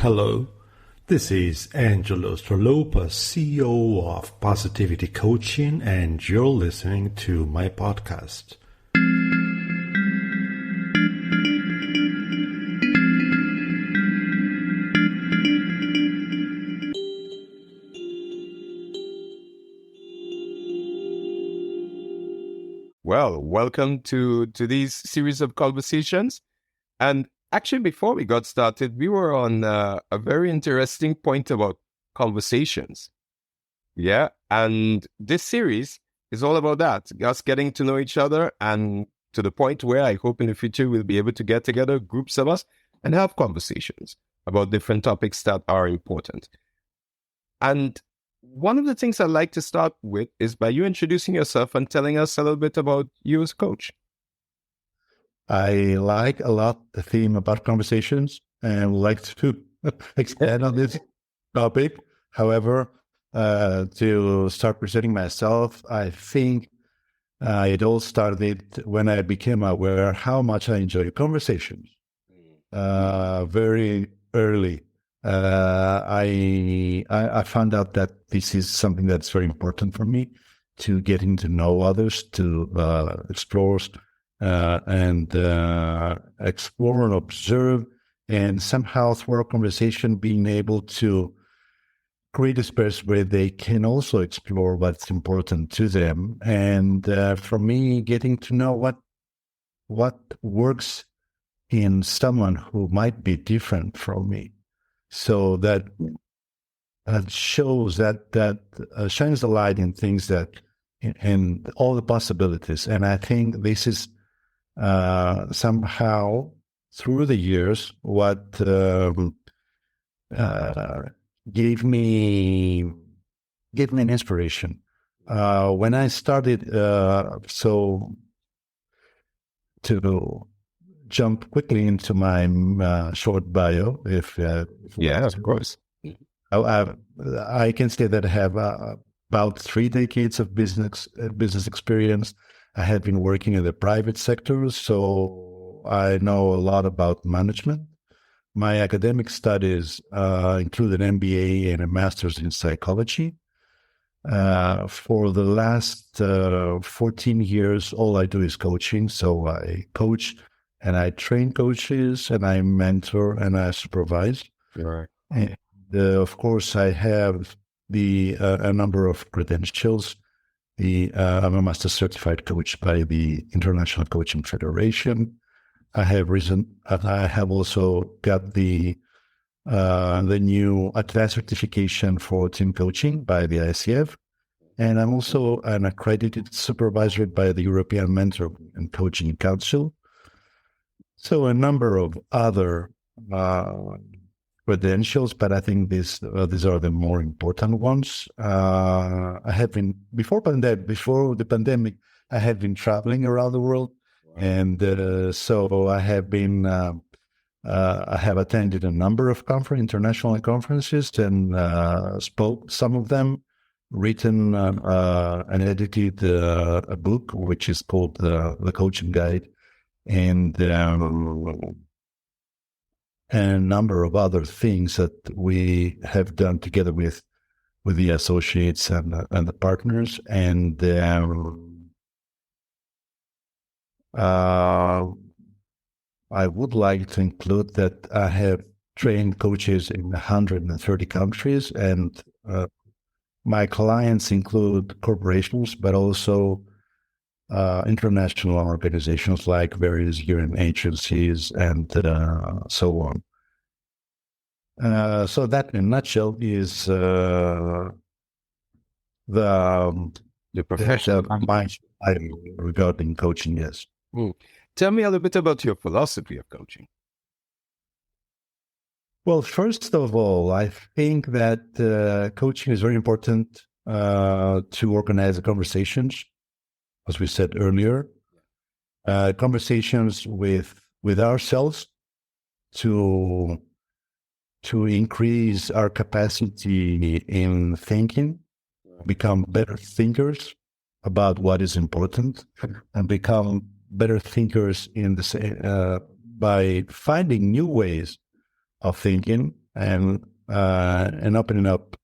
Hello, this is Angelo Stralopa, CEO of Positivity Coaching, and you're listening to my podcast. Well, welcome to this series of conversations. And actually, before we got started, we were on a very interesting point about conversations. Yeah. And this series is all about that, us getting to know each other, and to the point where I hope in the future we'll be able to get together, groups of us, and have conversations about different topics that are important. And one of the things I'd like to start with is by you introducing yourself and telling us a little bit about you as a coach. I like a lot the theme about conversations and would like to expand on this topic. However, to start presenting myself, I think it all started when I became aware how much I enjoy conversations. Very early, I found out that this is something that's very important for me, to getting to know others, to explore and explore and observe, and somehow through a conversation being able to create a space where they can also explore what's important to them. And for me, getting to know what works in someone who might be different from me, so that shows that shines the light in things that in all the possibilities. And I think this is somehow through the years what gave me an inspiration when I started. So to jump quickly into my short bio, if yeah, of course. I can say that I have about 3 decades of business experience. I have been working in the private sector, so I know a lot about management. My academic studies include an MBA and a master's in psychology. For the last 14 years, all I do is coaching. So I coach and I train coaches, and I mentor and I supervise. Right. And of course, I have a number of credentials. I'm a master certified coach by the International Coaching Federation. I have also got the new advanced certification for team coaching by the ICF, and I'm also an accredited supervisor by the European Mentor and Coaching Council. So a number of other credentials, but I think these are the more important ones. I have been before the pandemic. I have been traveling around the world, and so I have been. I have attended a number of international conferences, and spoke some of them, written and edited a book which is called the Coaching Guide, and a number of other things that we have done together with the associates and the partners. And I would like to include that I have trained coaches in 130 countries, and my clients include corporations, but also international organizations like various UN agencies and so on. So that, in a nutshell, is the profession regarding coaching. Yes. Tell me a little bit about your philosophy of coaching. Well, first of all, I think that coaching is very important to organize the conversations, as we said earlier, conversations with ourselves, to increase our capacity in thinking, become better thinkers about what is important, and become better thinkers by finding new ways of thinking and opening up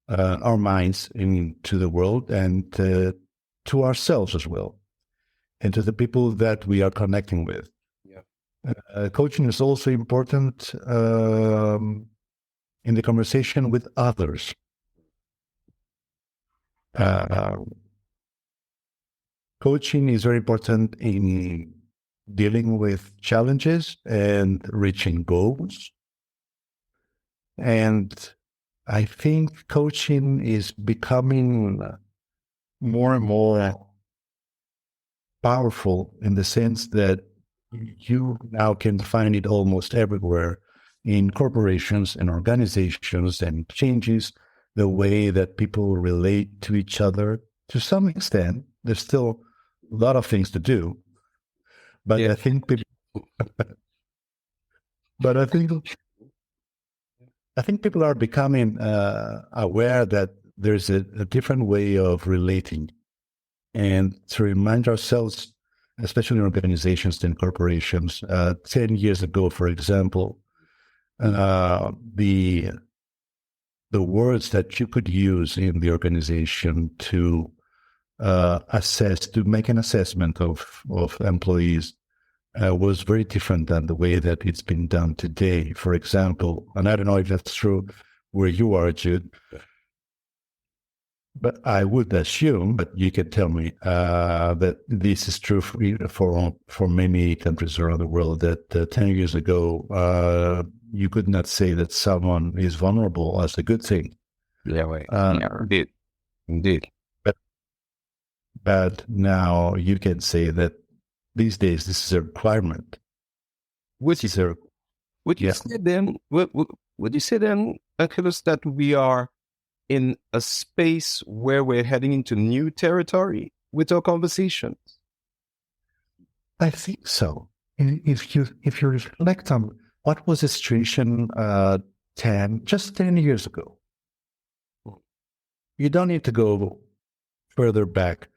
our minds into the world and to ourselves as well, and to the people that we are connecting with. Coaching is also important in the conversation with others. Coaching is very important in dealing with challenges and reaching goals. And I think coaching is becoming more and more powerful in the sense that you now can find it almost everywhere in corporations and organizations, and changes the way that people relate to each other. To some extent, there's still a lot of things to do, but I think people, I think people are becoming aware that there's a different way of relating, and to remind ourselves, especially in organizations and corporations. 10 years ago, for example, the words that you could use in the organization to make an assessment of employees was very different than the way that it's been done today. For example, and I don't know if that's true where you are, Jude, but I would assume, but you can tell me, that this is true for many countries around the world, that 10 years ago, you could not say that someone is vulnerable as a good thing. Indeed. But now you can say that these days this is a requirement. Would you say then, Achilles, that we are in a space where we're heading into new territory with our conversations? I think so. If you reflect on what was the situation 10 years ago, you don't need to go further back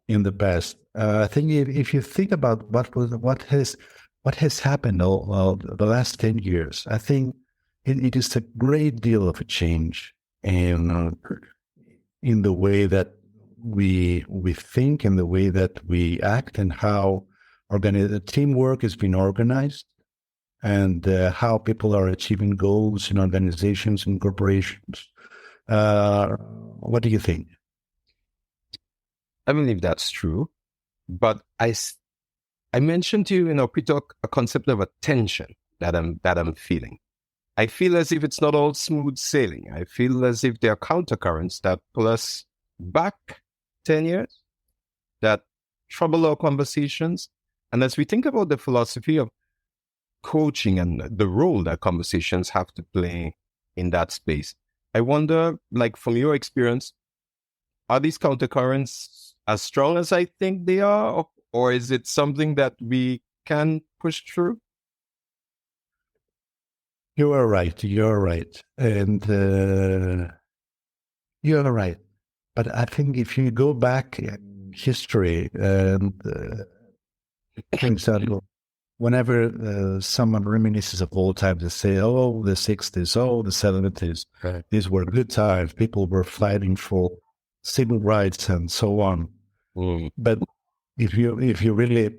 in the past. I think if you think about what has happened the last 10 years, I think it is a great deal of a change in the way that we think, in the way that we act, and how teamwork has been organized, and how people are achieving goals in organizations and corporations. What do you think? I believe that's true, but I mentioned to you in our pre-talk a concept of attention that I'm feeling. I feel as if it's not all smooth sailing. I feel as if there are countercurrents that pull us back 10 years, that trouble our conversations. And as we think about the philosophy of coaching and the role that conversations have to play in that space, I wonder, like, from your experience, are these countercurrents as strong as I think they are, or is it something that we can push through? You are right. And you are right. But I think if you go back in history, and for example, whenever someone reminisces of old times, they say, oh, the 60s, oh, the 70s, right. These were good times. People were fighting for civil rights and so on. But if you really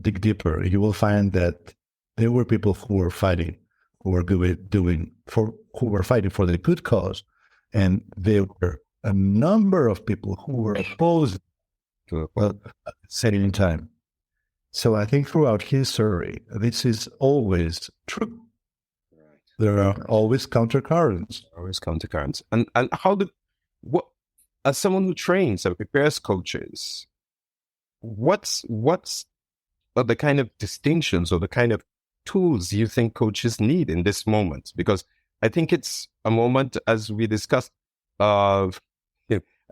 dig deeper, you will find that there were people who were fighting, who were fighting for the good cause, and there were a number of people who were opposed at the same time. So I think throughout history, this is always true. Right. There are always countercurrents. And as someone who trains and prepares coaches, what's the kind of distinctions or the kind of tools you think coaches need in this moment? Because I think it's a moment, as we discussed, of,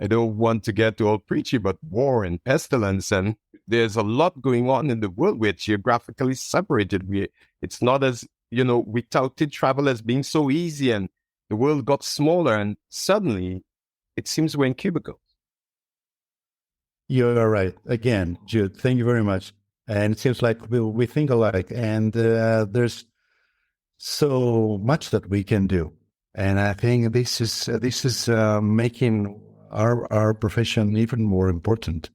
I don't want to get too all preachy, but war and pestilence, and there's a lot going on in the world. We're geographically separated. It's not as, we touted travel as being so easy, and the world got smaller, and suddenly it seems we're in cubicles. You're right. Again, Jude, thank you very much. And it seems like we think alike. And there's so much that we can do, and I think this is making our profession even more important.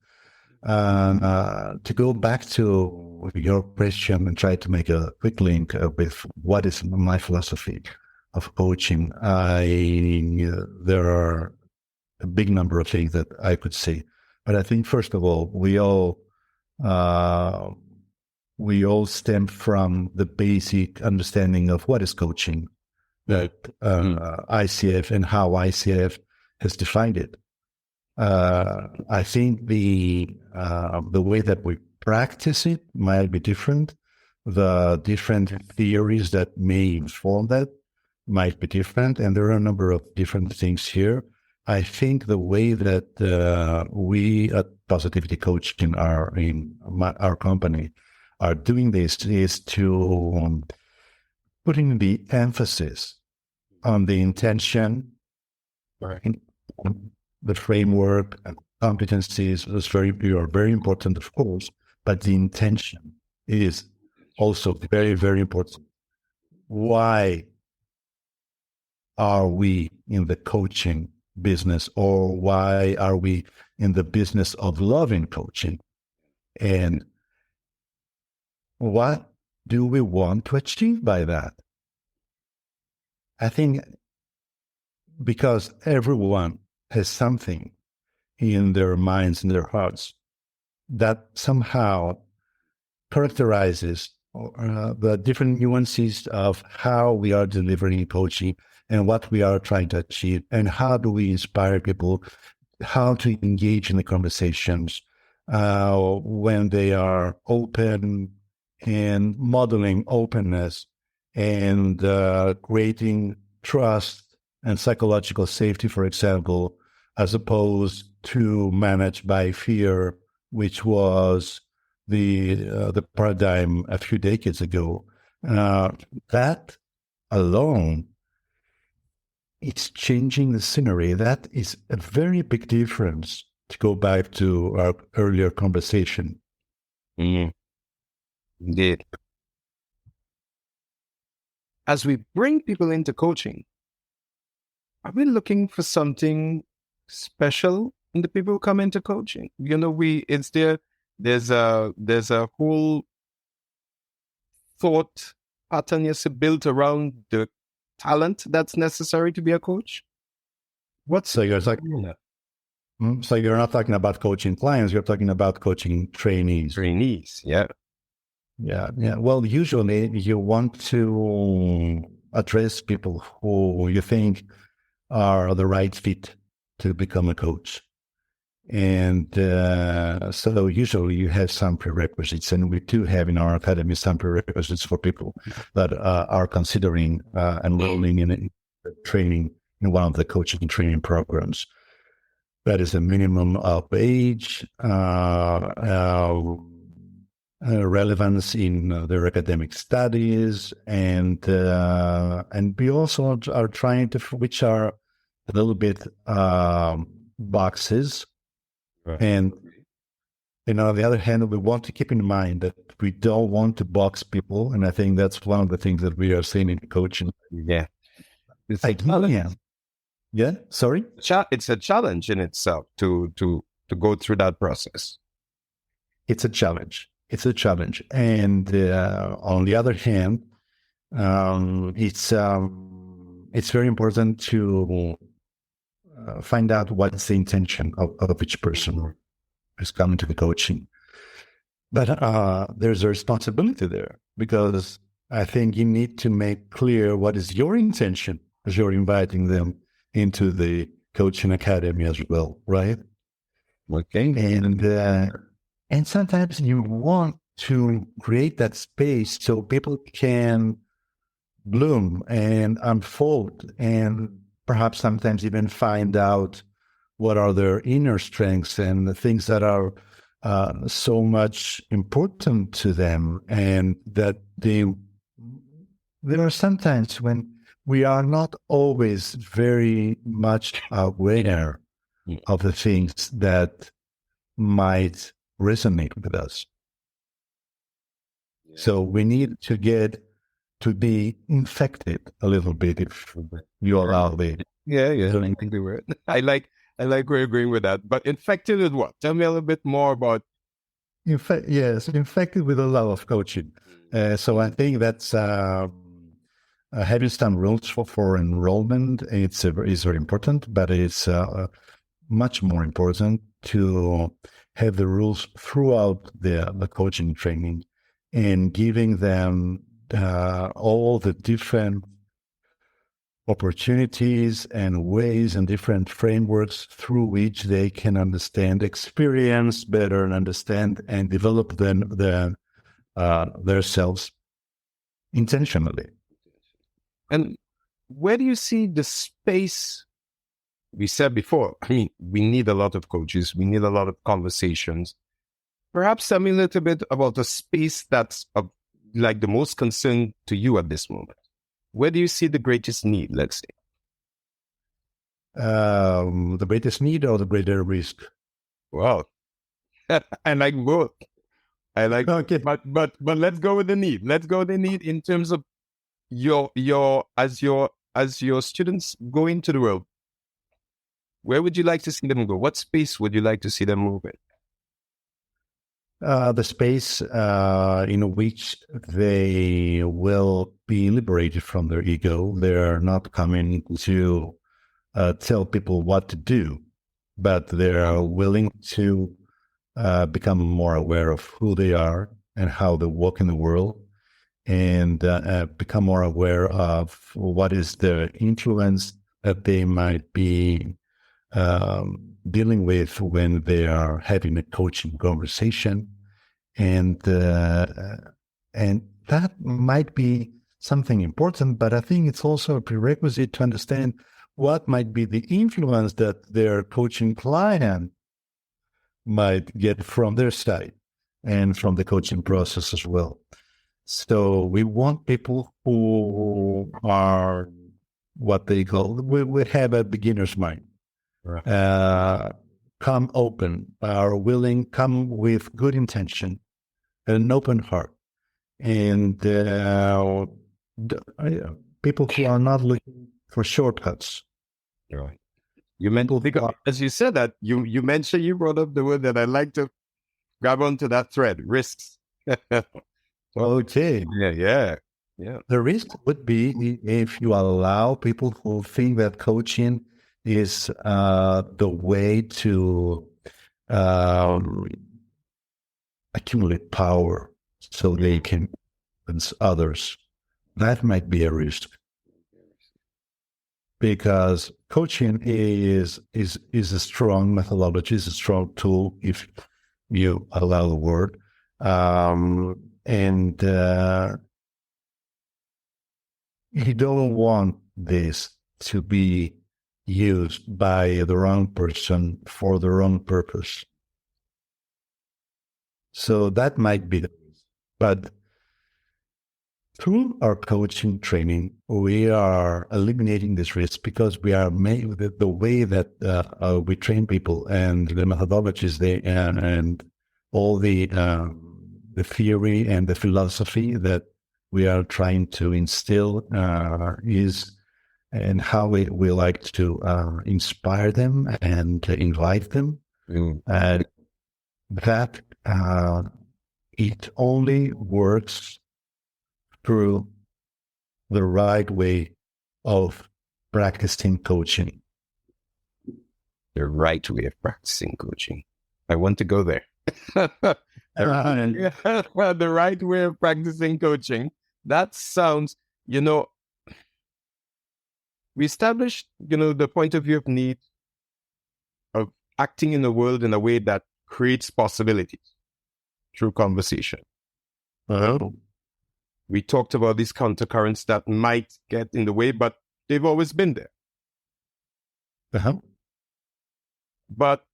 To go back to your question and try to make a quick link with what is my philosophy of coaching, there are a big number of things that I could say, but I think first of all, we all stem from the basic understanding of what is coaching, that ICF and how ICF has defined it. I think the way that we practice it might be different. The different theories that may inform that might be different, and there are a number of different things here. I think the way that we at Positivity Coaching in our company are doing this is to putting the emphasis on the intention, right? The framework and competencies are very important, of course, but the intention is also very, very important. Why are we in the coaching business, or why are we in the business of loving coaching? And what do we want to achieve by that? I think because everyone has something in their minds and their hearts that somehow characterizes the different nuances of how we are delivering coaching and what we are trying to achieve, and how do we inspire people, how to engage in the conversations when they are open and modeling openness and creating trust and psychological safety, for example, as opposed to managed by fear, which was the paradigm a few decades ago. That alone, it's changing the scenery. That is a very big difference, to go back to our earlier conversation. Indeed. As we bring people into coaching, are we looking for something special in the people who come into coaching? There's a whole thought pattern built around the talent that's necessary to be a coach. So you're not talking about coaching clients, you're talking about coaching trainees. Yeah. Well, usually you want to address people who you think are the right fit to become a coach. And so usually you have some prerequisites, and we do have in our academy some prerequisites for people that are considering enrolling in training in one of the coaching training programs. That is a minimum of age, relevance in their academic studies, and we also are trying to, which are a little bit boxes. Right. And on the other hand, we want to keep in mind that we don't want to box people, and I think that's one of the things that we are seeing in coaching. Yeah, Sorry, it's a challenge in itself to go through that process. It's a challenge. And on the other hand, it's very important to find out what's the intention of each person who's coming to the coaching. But there's a responsibility there, because I think you need to make clear what is your intention as you're inviting them into the coaching academy as well, right? Okay. And sometimes you want to create that space so people can bloom and unfold, and perhaps sometimes even find out what are their inner strengths and the things that are so much important to them, and that there are sometimes when we are not always very much aware of the things that might resonate with us. Yeah. So we need to get to be infected a little bit, if you allow the. Yeah. I think they were. I like where you're going with that. But infected with what? Tell me a little bit more about. Yes, infected with a love of coaching. So I think that's having some rules for enrollment. Is very important, but it's much more important to have the rules throughout the coaching training and giving them all the different opportunities and ways and different frameworks through which they can experience better and understand and develop themselves intentionally. And where do you see the space? We said before, I mean, we need a lot of coaches. We need a lot of conversations. Perhaps tell me a little bit about the space that's like the most concern to you at this moment. Where do you see the greatest need, let's say? The greatest need or the greater risk? Well, I like both. I like, okay. But let's go with the need. Let's go with the need in terms of as your students go into the world. Where would you like to see them go? What space would you like to see them move in? The space in which they will be liberated from their ego. They're not coming to tell people what to do, but they're willing to become more aware of who they are and how they walk in the world, and become more aware of what is the influence that they might be dealing with when they are having a coaching conversation, and that might be something important. But I think it's also a prerequisite to understand what might be the influence that their coaching client might get from their side and from the coaching process as well. So we want people who are what they call, we have a beginner's mind. Right. Come open, are willing, come with good intention, an open heart, and people who are not looking for shortcuts. Right. You mentioned, as you said that, you mentioned, you brought up the word that I like to grab onto that thread: risks. Okay. Yeah. The risk would be if you allow people who think that coaching is the way to accumulate power so they can influence others. That might be a risk, because coaching is a strong methodology, is a strong tool, if you allow the word, and you don't want this to be used by the wrong person for the wrong purpose. So that might be the reason. But through our coaching training, we are eliminating this risk, because we are made the way that we train people and the methodologies and all the theory and the philosophy that we are trying to instill and how we like to inspire them and invite them. And that it only works through the right way of practicing coaching. The right way of practicing coaching. I want to go there. The right way of practicing coaching. That sounds, we established, the point of view of need of acting in the world in a way that creates possibilities through conversation. We talked about these countercurrents that might get in the way, but they've always been there. But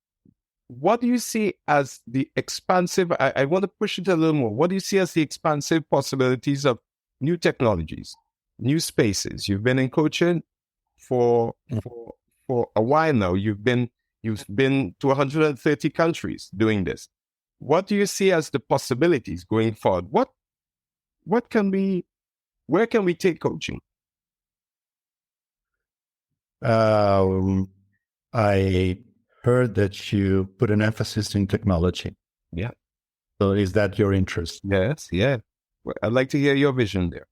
what do you see as the expansive, I want to push it a little more. What do you see as the expansive possibilities of new technologies, new spaces? You've been in coaching for a while now. You've been to 130 countries doing this. What do you see as the possibilities going forward? What can we Where can we take coaching? I heard that you put an emphasis in technology. Yeah. So is that your interest? Yes. Yeah. Well, I'd like to hear your vision there.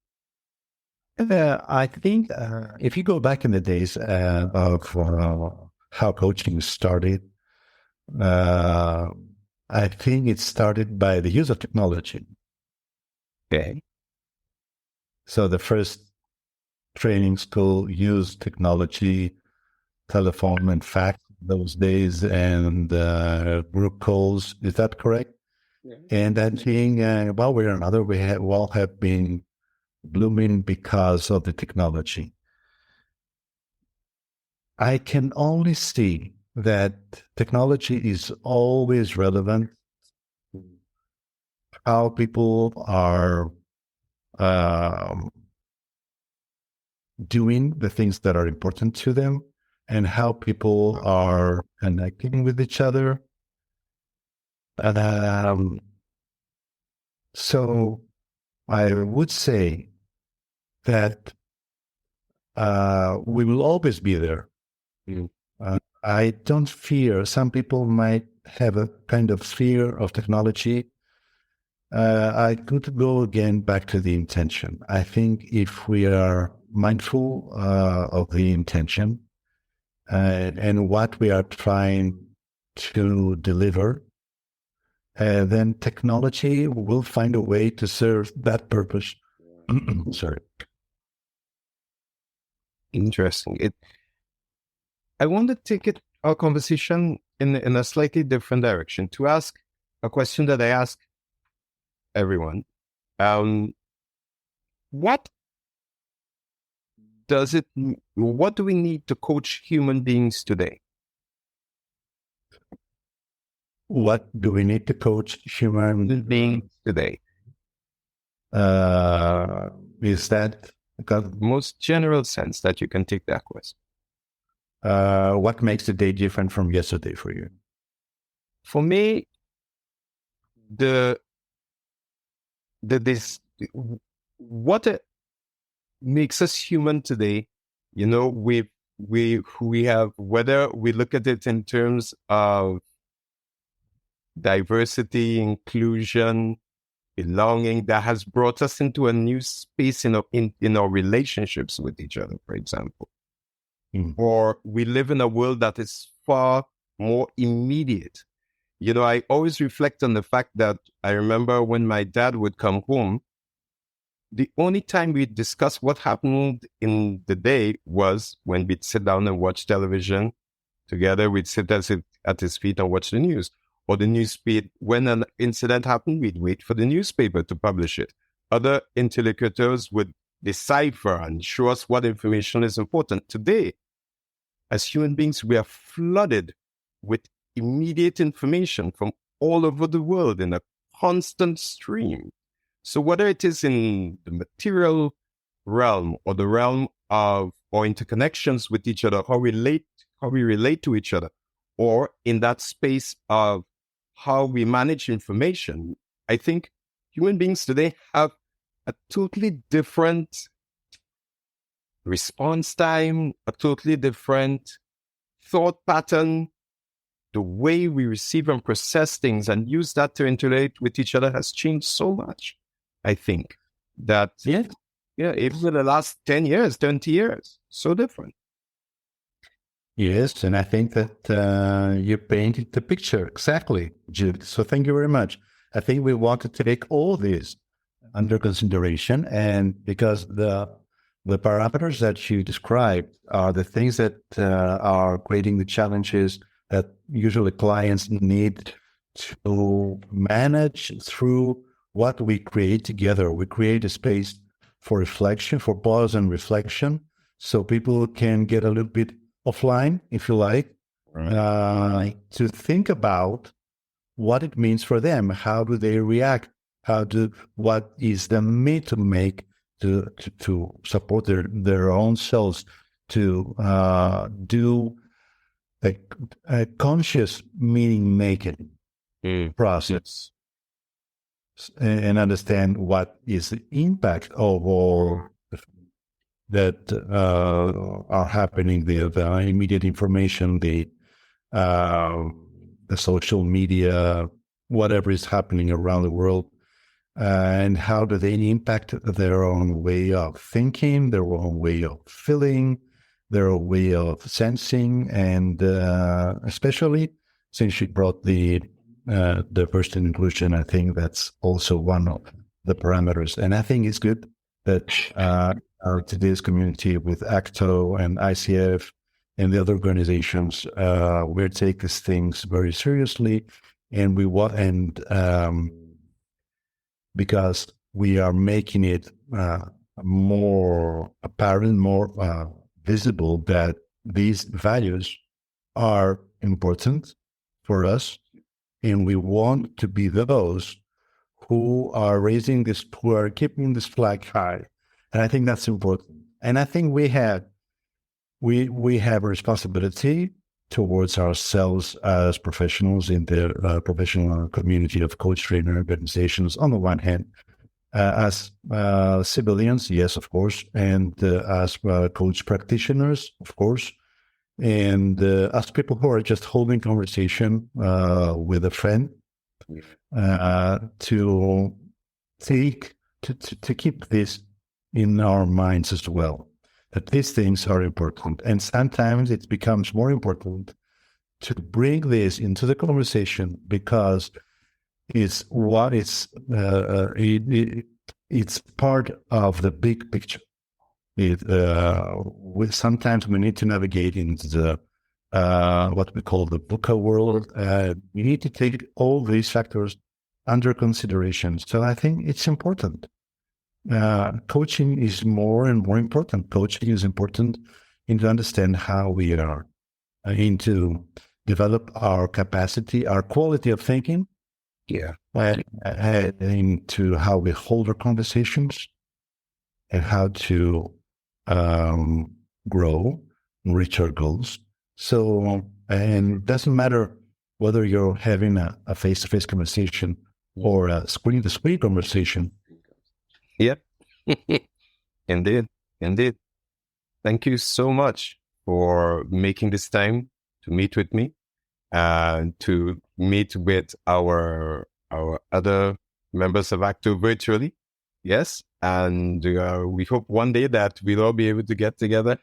I think if you go back in the days of how coaching started, I think it started by the use of technology. Okay. So the first training school used technology, telephone and fax those days, and group calls. Is that correct? Yeah. And I think one way or another, we all have been blooming because of the technology. I can only see that technology is always relevant. How people are doing the things that are important to them, and how people are connecting with each other. So I would say that we will always be there. Mm. I don't fear. Some people might have a kind of fear of technology. I could go again back to the intention. I think if we are mindful of the intention and what we are trying to deliver, then technology will find a way to serve that purpose. Sorry. Interesting. I want to take our conversation in a slightly different direction, to ask a question that I ask everyone. What do we need to coach human beings today? What do we need to coach human beings today? Is that the most general sense that you can take that question? What makes the day different from yesterday for you? For me, what makes us human today, we have, whether we look at it in terms of diversity, inclusion, belonging, that has brought us into a new space in our relationships with each other, for example. Or we live in a world that is far more immediate. I always reflect on the fact that I remember when my dad would come home, the only time we'd discuss what happened in the day was when we'd sit down and watch television together. We'd sit at his feet and watch the news. Or the newspaper, when an incident happened, we'd wait for the newspaper to publish it. Other interlocutors would decipher and show us what information is important. Today, as human beings, we are flooded with immediate information from all over the world in a constant stream. So whether it is in the material realm or the realm of our interconnections with each other, how we relate to each other, or in that space of how we manage information, I think human beings today have a totally different response time, a totally different thought pattern. The way we receive and process things and use that to interact with each other has changed so much. I think that, even in the last 10 years, 20 years, so different. Yes, and I think that you painted the picture exactly, Jude. So thank you very much. I think we wanted to take all this under consideration, and because the parameters that you described are the things that are creating the challenges that usually clients need to manage through what we create together. We create a space for reflection, for pause and reflection, so people can get a little bit offline, if you like, to think about what it means for them. How do they react? What is the me to make to support their own selves, to do a conscious meaning making process. and understand what is the impact of all that are happening, the immediate information, the social media, whatever is happening around the world, and how do they impact their own way of thinking, their own way of feeling, their own way of sensing, and especially since you brought the diversity and inclusion, I think that's also one of the parameters. And I think it's good that today's community with ACTO and ICF and the other organizations, we take these things very seriously, and because we are making it more apparent, more visible that these values are important for us, and we want to be those who are who are keeping this flag high. And I think that's important. And I think we have a responsibility towards ourselves as professionals in the professional community of coach trainer organizations, on the one hand, as civilians, yes, of course, and as coach practitioners, of course, and as people who are just holding conversation with a friend, to keep this in our minds as well, that these things are important. And sometimes it becomes more important to bring this into the conversation because it's part of the big picture. Sometimes we need to navigate into the what we call the VUCA world. We need to take all these factors under consideration. So I think it's important. Coaching is more and more important. Coaching is important in to understand how we are, to develop our capacity, our quality of thinking, and into how we hold our conversations and how to grow and reach our goals. So, and it doesn't matter whether you're having a face-to-face conversation or a screen-to-screen conversation. Yep. Indeed. Thank you so much for making this time to meet with me and to meet with our other members of ACTO virtually. Yes. And we hope one day that we'll all be able to get together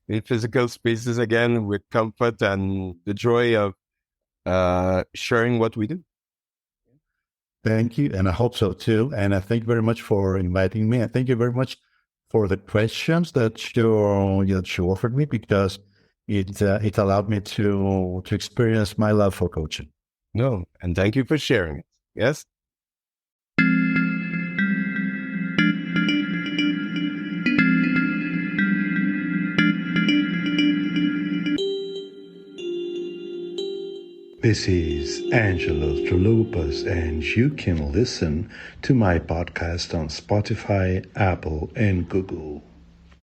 in physical spaces again with comfort and the joy of sharing what we do. Thank you. And I hope so too. And I thank you very much for inviting me. I thank you very much for the questions that you offered me, because it allowed me to experience my love for coaching. No, and thank you for sharing it. Yes. This is Angelos Trolopas, and you can listen to my podcast on Spotify, Apple, and Google.